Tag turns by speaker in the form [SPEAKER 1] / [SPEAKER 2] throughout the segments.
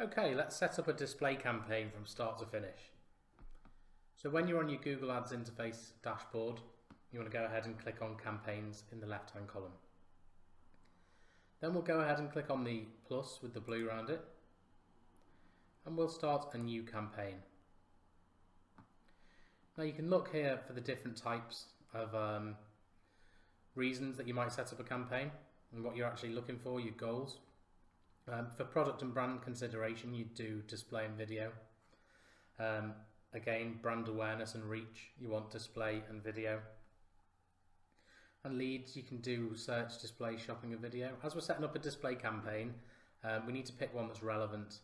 [SPEAKER 1] Okay, let's set up a display campaign from start to finish. So when you're on your Google Ads interface dashboard, you want to go ahead and click on campaigns in the left hand column. Then we'll go ahead and click on the plus with the blue around it, and we'll start a new campaign. Now you can look here for the different types of reasons that you might set up a campaign and what you're actually looking for, your goals. For product and brand consideration, you do display and video. Again, brand awareness and reach, you want display and video. And leads, you can do search, display, shopping and video. As we're setting up a display campaign, we need to pick one that's relevant.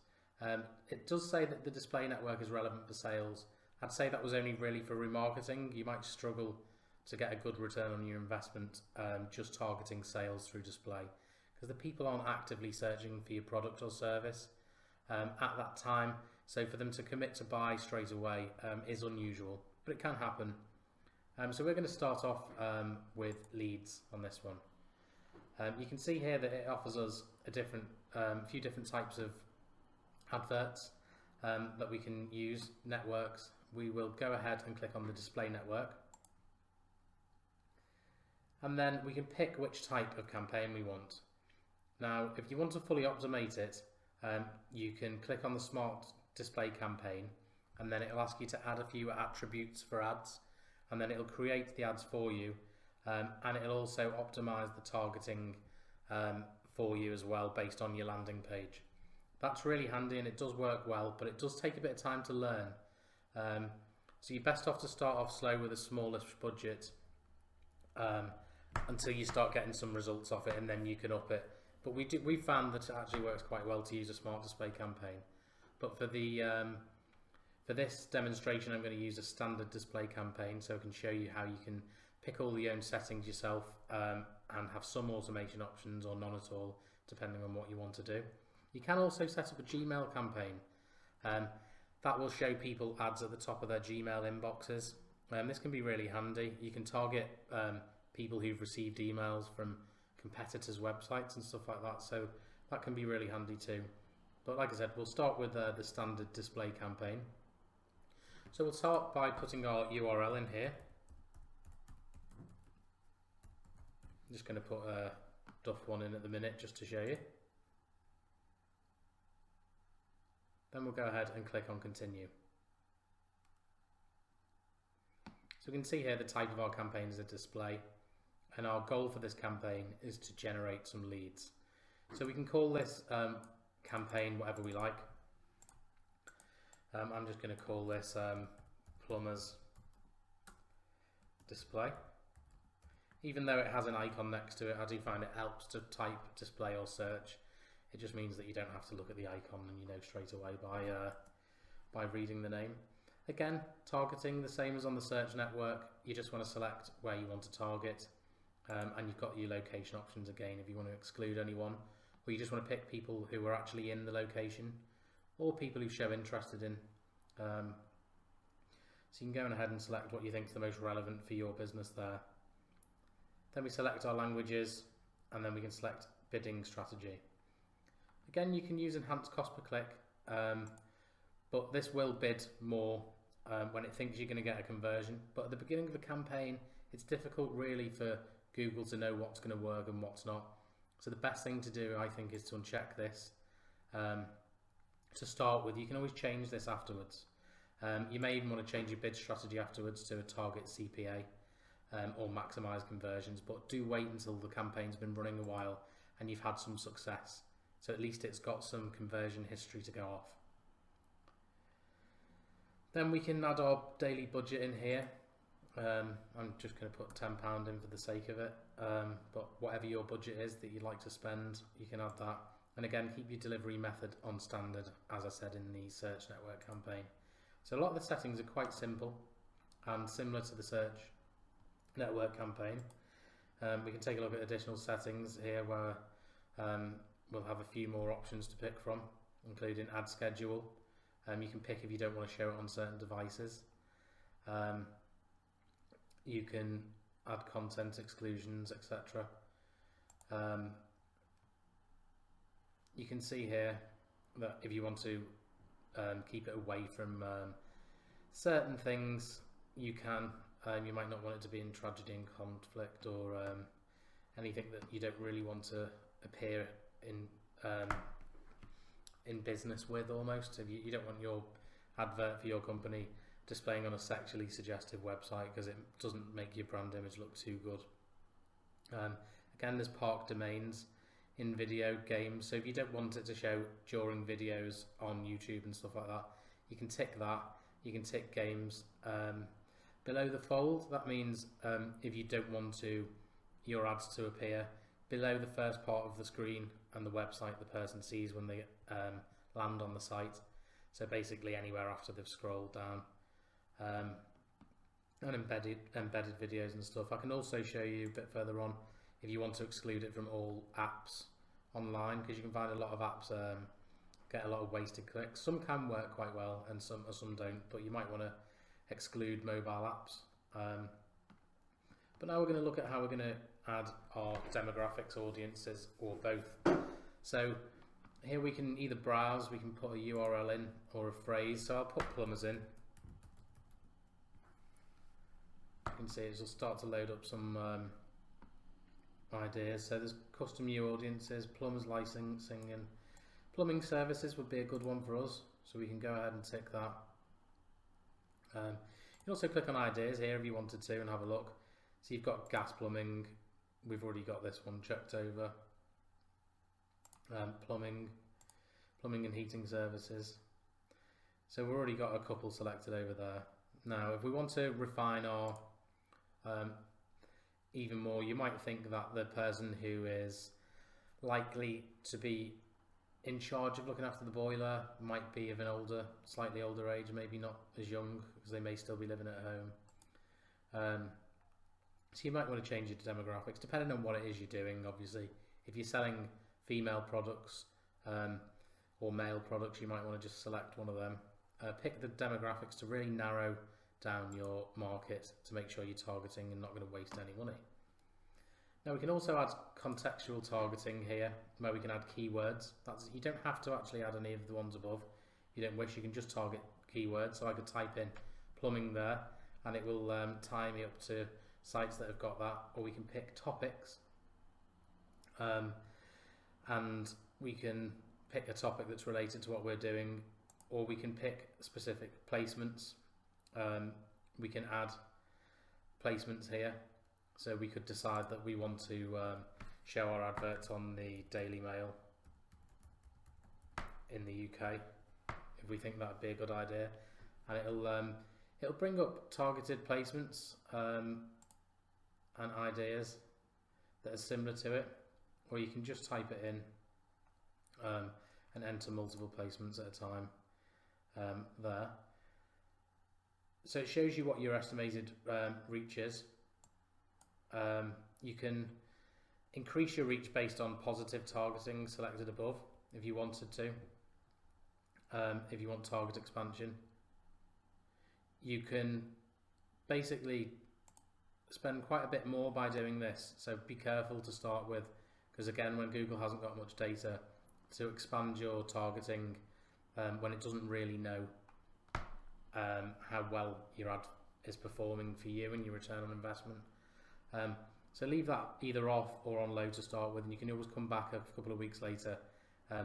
[SPEAKER 1] It does say that the display network is relevant for sales. I'd say that was only really for remarketing. You might struggle to get a good return on your investment just targeting sales through display, because the people aren't actively searching for your product or service at that time. So for them to commit to buy straight away is unusual, but it can happen. So we're going to start off with leads on this one. You can see here that it offers us a few different types of adverts that we can use, networks. We will go ahead and click on the display network, and then we can pick which type of campaign we want. Now, if you want to fully automate it, you can click on the smart display campaign, and then it'll ask you to add a few attributes for ads, and then it'll create the ads for you, and it'll also optimize the targeting for you as well based on your landing page. That's really handy and it does work well, but it does take a bit of time to learn. So you're best off to start off slow with a smallish budget until you start getting some results off it, and then you can up it. But we found that it actually works quite well to use a smart display campaign. But for this demonstration, I'm going to use a standard display campaign, so I can show you how you can pick all your own settings yourself and have some automation options or none at all, depending on what you want to do. You can also set up a Gmail campaign. That will show people ads at the top of their Gmail inboxes. This can be really handy. You can target people who've received emails from competitors' websites and stuff like that, so that can be really handy too. But like I said, we'll start with the standard display campaign. So we'll start by putting our URL in here. I'm just going to put a Duff one in at the minute just to show you. Then we'll go ahead and click on continue. So we can see here the type of our campaign is a display, and our goal for this campaign is to generate some leads. So we can call this campaign whatever we like. I'm just going to call this plumbers display. Even though it has an icon next to it, I do find it helps to type display or search. It just means that you don't have to look at the icon and you know straight away by reading the name. Again, targeting the same as on the search network. You just want to select where you want to target, and you've got your location options again if you want to exclude anyone, or you just want to pick people who are actually in the location or people who show interested in. So you can go ahead and select what you think is the most relevant for your business there. Then we select our languages, and then we can select bidding strategy. Again, you can use enhanced cost per click, but this will bid more when it thinks you're going to get a conversion. But at the beginning of a campaign, it's difficult really for Google to know what's going to work and what's not. So the best thing to do, I think, is to uncheck this to start with. You can always change this afterwards. You may even want to change your bid strategy afterwards to a target CPA or maximize conversions, but do wait until the campaign's been running a while and you've had some success. So at least it's got some conversion history to go off. Then we can add our daily budget in here. I'm just going to put £10 in for the sake of it, but whatever your budget is that you'd like to spend, you can add that. And again, keep your delivery method on standard, as I said in the search network campaign. So a lot of the settings are quite simple and similar to the search network campaign. We can take a look at additional settings here where we'll have a few more options to pick from, including ad schedule. You can pick if you don't want to show it on certain devices. You can add content exclusions, etc. You can see here that if you want to keep it away from certain things, you can. You might not want it to be in tragedy and conflict, or anything that you don't really want to appear in business with, almost. If you don't want your advert for your company displaying on a sexually suggestive website, because it doesn't make your brand image look too good. Again, there's park domains in video games, so if you don't want it to show during videos on YouTube and stuff like that, you can tick that. You can tick games. Below the fold, that means if you don't want your ads to appear below the first part of the screen and the website the person sees when they land on the site, so basically anywhere after they've scrolled down, and embedded videos and stuff. I can also show you a bit further on if you want to exclude it from all apps online, because you can find a lot of apps get a lot of wasted clicks. Some can work quite well and some don't, but you might want to exclude mobile apps. But now we're going to look at how we're going to add our demographics, audiences, or both. So here we can either browse, we can put a URL in or a phrase. So I'll put plumbers in. You can see it will start to load up some ideas. So there's custom new audiences, plumbers licensing, and plumbing services would be a good one for us. So we can go ahead and tick that. You can also click on ideas here if you wanted to and have a look. So you've got gas plumbing, we've already got this one checked over. Plumbing and heating services. So we've already got a couple selected over there. Now if we want to refine our even more, you might think that the person who is likely to be in charge of looking after the boiler might be of an slightly older age, maybe not as young, because they may still be living at home. So you might want to change your demographics depending on what it is you're doing. Obviously, if you're selling female products or male products, you might want to just select one of them. Pick the demographics to really narrow down your market to make sure you're targeting and not going to waste any money. Now we can also add contextual targeting here, where we can add keywords. You don't have to actually add any of the ones above. If you don't wish, you can just target keywords. So I could type in plumbing there, and it will tie me up to sites that have got that. Or we can pick topics, and we can pick a topic that's related to what we're doing, or we can pick specific placements. We can add placements here. So we could decide that we want to show our adverts on the Daily Mail in the UK, if we think that would be a good idea, and it'll bring up targeted placements and ideas that are similar to it, or you can just type it in and enter multiple placements at a time there. So it shows you what your estimated reach is. You can increase your reach based on positive targeting selected above if you wanted to. If you want target expansion, you can basically spend quite a bit more by doing this. So be careful to start with, because again, when Google hasn't got much data to expand your targeting, when it doesn't really know how well your ad is performing for you and your return on investment. So leave that either off or on low to start with, and you can always come back a couple of weeks later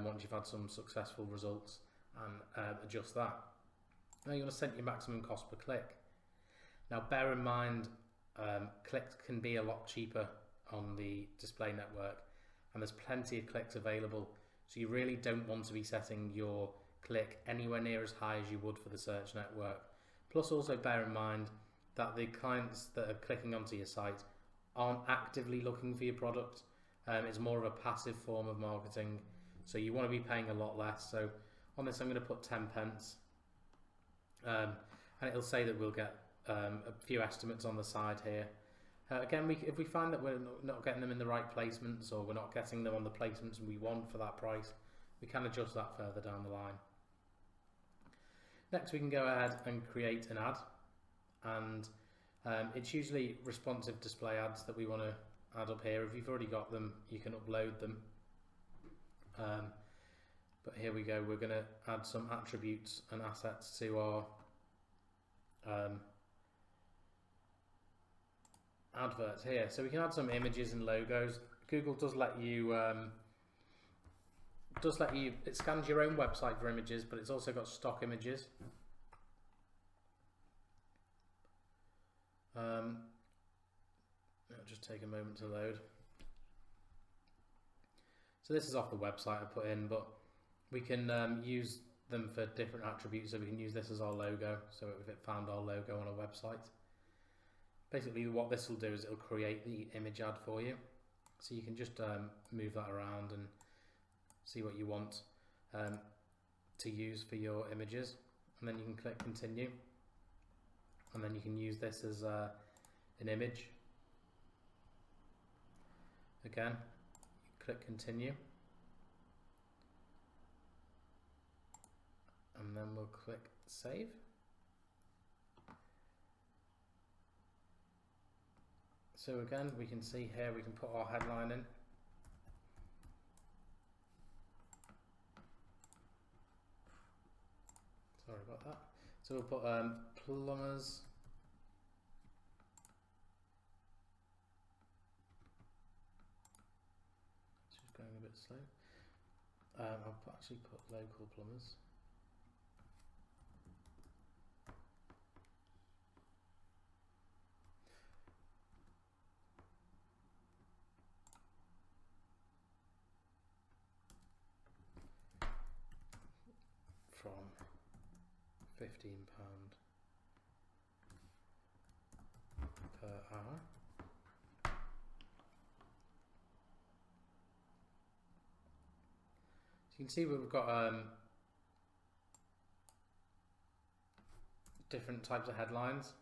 [SPEAKER 1] once you've had some successful results and adjust that. Now you want to set your maximum cost per click. Now bear in mind, clicks can be a lot cheaper on the display network, and there's plenty of clicks available, so you really don't want to be setting your click anywhere near as high as you would for the search network. Plus also bear in mind that the clients that are clicking onto your site aren't actively looking for your product. It's more of a passive form of marketing, so you want to be paying a lot less. So on this I'm going to put 10 pence, and it'll say that we'll get a few estimates on the side here. Again, if we find that we're not getting them in the right placements, or we're not getting them on the placements we want for that price, we can adjust that further down the line. Next we can go ahead and create an ad, and it's usually responsive display ads that we want to add up here. If you've already got them, you can upload them. But here we go, we're going to add some attributes and assets to our adverts here. So we can add some images and logos. Google does let you it scans your own website for images, but it's also got stock images. It'll just take a moment to load. So this is off the website I put in, but we can use them for different attributes. So we can use this as our logo, so if it found our logo on a website. Basically what this will do is it'll create the image ad for you. So you can just move that around and see what you want to use for your images, and then you can click continue, and then you can use this as an image. Again, click continue, and then we'll click save. So again, we can see here we can put our headline in. Sorry about that. So we'll put plumbers. It's just going a bit slow. I'll actually put local plumbers. From £15 per hour. So you can see we've got different types of headlines.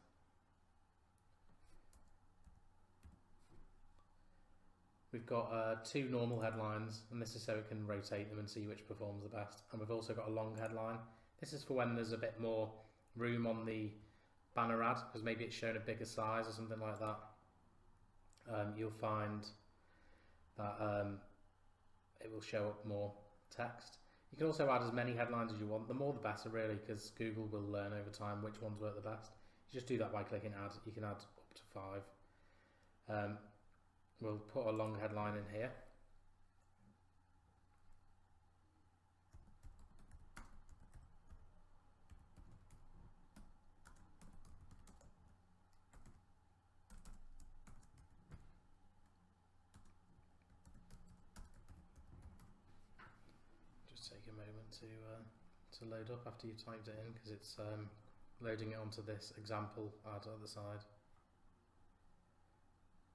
[SPEAKER 1] We've got two normal headlines, and this is so it can rotate them and see which performs the best. And we've also got a long headline. This is for when there's a bit more room on the banner ad, because maybe it's shown a bigger size or something like that. You'll find that it will show up more text. You can also add as many headlines as you want. The more the better, really, because Google will learn over time which ones work the best. You just do that by clicking add. You can add up to 5. We'll put a long headline in here. Just take a moment to load up after you've typed it in, because it's loading it onto this example ad at the side.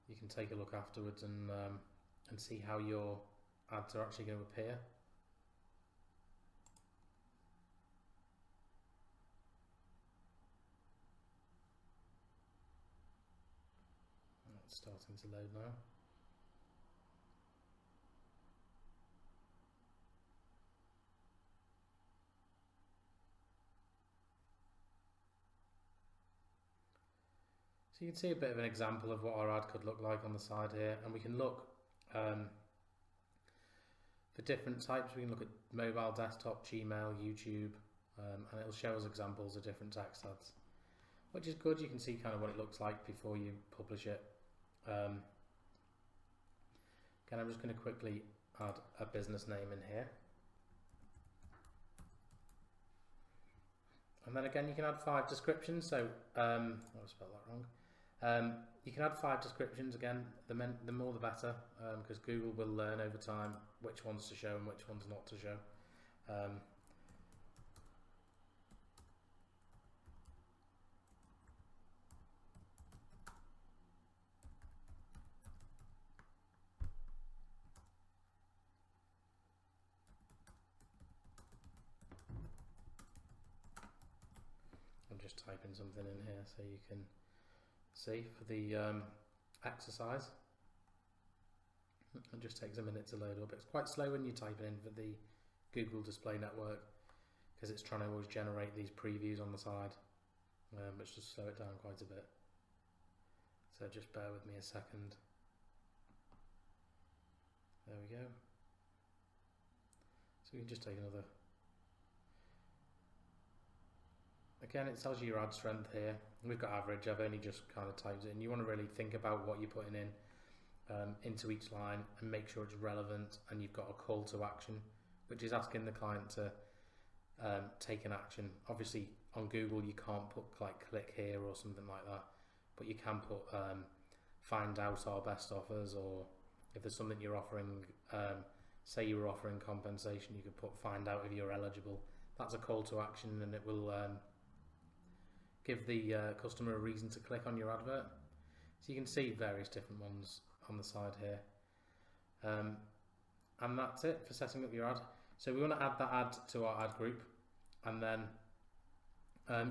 [SPEAKER 1] You can take a look afterwards and see how your ads are actually going to appear. It's starting to load now. So you can see a bit of an example of what our ad could look like on the side here, and we can look for different types. We can look at mobile, desktop, Gmail, YouTube, and it'll show us examples of different text ads, which is good. You can see kind of what it looks like before you publish it. Again, I'm just going to quickly add a business name in here. And then again, you can add 5 descriptions. So, I spelled that wrong. You can add 5 descriptions. Again, the more the better, because Google will learn over time which ones to show and which ones not to show. I'm just typing something in here so you can see for the exercise. It just takes a minute to load up. It's quite slow when you type it in for the Google Display Network, because it's trying to always generate these previews on the side, which just slow it down quite a bit. So just bear with me a second. There we go. we can just take another. Again, it tells you your ad strength here. We've got average. I've only just kind of typed it in. You want to really think about what you're putting in into each line and make sure it's relevant, and you've got a call to action, which is asking the client to take an action. Obviously on Google you can't put like click here or something like that, but you can put find out our best offers, or if there's something you're offering, say you were offering compensation, you could put find out if you're eligible. That's a call to action, and it will give the customer a reason to click on your advert. So you can see various different ones on the side here, and that's it for setting up your ad. So we want to add that ad to our ad group, and then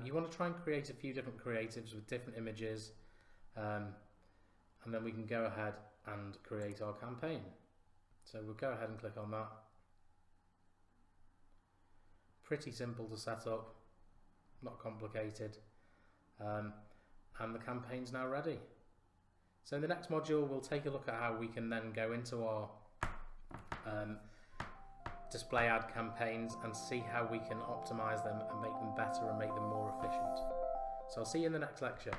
[SPEAKER 1] you want to try and create a few different creatives with different images, and then we can go ahead and create our campaign. So we'll go ahead and click on that. Pretty simple to set up, not complicated, and the campaign's now ready. So in the next module we'll take a look at how we can then go into our display ad campaigns and see how we can optimize them and make them better and make them more efficient. So I'll see you in the next lecture.